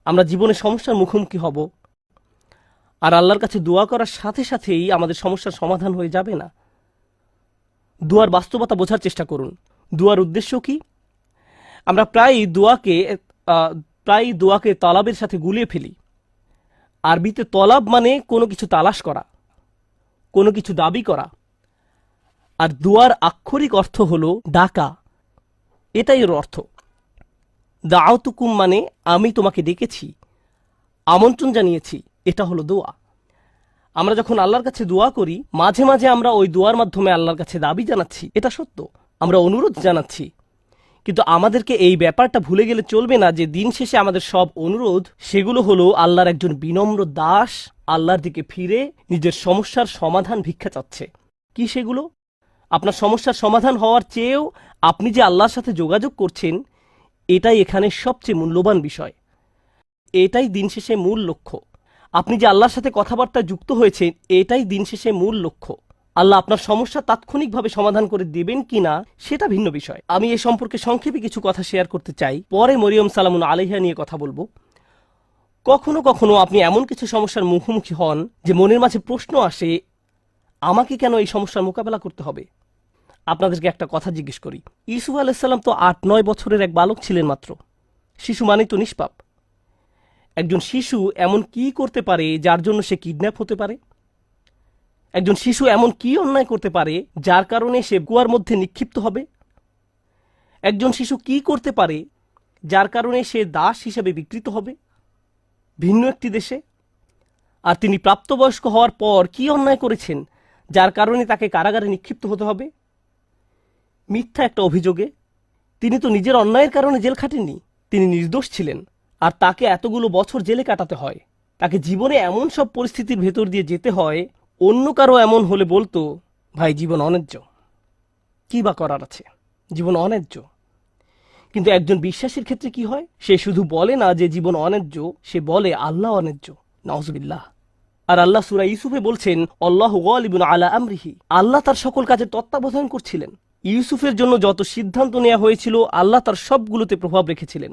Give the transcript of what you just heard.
আমরা জীবনে সমস্যার মুখোমুখি হব, আর আল্লাহর কাছে দোয়া করার সাথে সাথেই আমাদের সমস্যার সমাধান হয়ে যাবে না। দোয়ার বাস্তবতা বোঝার চেষ্টা করুন। দোয়ার উদ্দেশ্য কি? আমরা প্রায় দোয়াকে তলাবের সাথে গুলিয়ে ফেলি। আরবিতে তলাব মানে কোনো কিছু তালাশ করা, কোনো কিছু দাবি করা, আর দোয়ার আক্ষরিক অর্থ হলো ডাকা। এটাই এর অর্থ। দাআতুকুম মানে আমি তোমাকে ডেকেছি, আমন্ত্রণ জানিয়েছি, এটা হলো দোয়া। আমরা যখন আল্লাহর কাছে দোয়া করি, মাঝে মাঝে আমরা ওই দোয়ার মাধ্যমে আল্লাহর কাছে দাবি জানাচ্ছি, এটা সত্য, আমরা অনুরোধ জানাচ্ছি। কিন্তু আমাদেরকে এই ব্যাপারটা ভুলে গেলে চলবে না যে দিন শেষে আমাদের সব অনুরোধ সেগুলো হলো আল্লাহর একজন বিনম্র দাস আল্লাহর দিকে ফিরে নিজের সমস্যার সমাধান ভিক্ষা চাচ্ছে। কি সেগুলো? আপনার সমস্যার সমাধান হওয়ার চেয়েও আপনি যে আল্লাহর সাথে যোগাযোগ করছেন, এটাই এখানে সবচেয়ে মূল্যবান বিষয়। এটাই দিন শেষে মূল লক্ষ্য। আপনি যে আল্লাহর সাথে কথাবার্তায় যুক্ত হয়েছেন, এটাই দিন শেষে মূল লক্ষ্য। আল্লাহ আপনার সমস্যা তাৎক্ষণিকভাবে সমাধান করে দেবেন কিনা সেটা ভিন্ন বিষয়। আমি এ সম্পর্কে সংক্ষেপে কিছু কথা শেয়ার করতে চাই, পরে মরিয়ম সালামুন আলাইহা নিয়ে কথা বলবো। কখনো কখনো আপনি এমন কিছু সমস্যার মুখোমুখি হন যে মনের মাঝে প্রশ্ন আসে, আমাকে কেন এই সমস্যার মোকাবেলা করতে হবে? আপনাদেরকে একটা কথা জিজ্ঞেস করি। ইউসুফ আলাইসাল্লাম তো 8-9 বছরের এক বালক ছিলেন মাত্র। শিশু মানেই তো নিষ্পাপ। একজন শিশু এমন কি করতে পারে যার জন্য সে কিডন্যাপ হতে পারে? একজন শিশু এমন কি অন্যায় করতে পারে যার কারণে সে কুয়ার মধ্যে নিক্ষিপ্ত হবে? একজন শিশু কি করতে পারে যার কারণে সে দাস হিসেবে বিকৃত হবে ভিন্ন একটি দেশে? আর তিনি প্রাপ্তবয়স্ক হওয়ার পর কি অন্যায় করেছেন যার কারণে তাকে কারাগারে নিক্ষিপ্ত হতে হবে? মিথ্যা একটা অভিযোগে। তিনি তো নিজের অন্যায়ের কারণে জেল খাটেননি, তিনি নির্দোষ ছিলেন, আর তাকে এতগুলো বছর জেলে কাটাতে হয়। তাকে জীবনে এমন সব পরিস্থিতির ভেতর দিয়ে যেতে হয়, অন্য কারো এমন হলে বলতো, ভাই জীবন অন্যায্য, কি বা করার আছে, জীবন অন্যায্য। কিন্তু একজন বিশ্বাসীর ক্ষেত্রে কি হয়? সে শুধু বলে না যে জীবন অন্যায্য, সে বলে আল্লাহ অন্যায্য। নাউজুবিল্লাহ। আর আল্লাহ সূরা ইউসুফে বলছেন, আল্লাহু গালিবুন আলা আমরিহি, আল্লাহ তার সকল কাজের তত্ত্বাবধান করছিলেন। ইউসুফের জন্য যত সিদ্ধান্ত নেওয়া হয়েছিল, আল্লাহ তার সবগুলোতে প্রভাব রেখেছিলেন।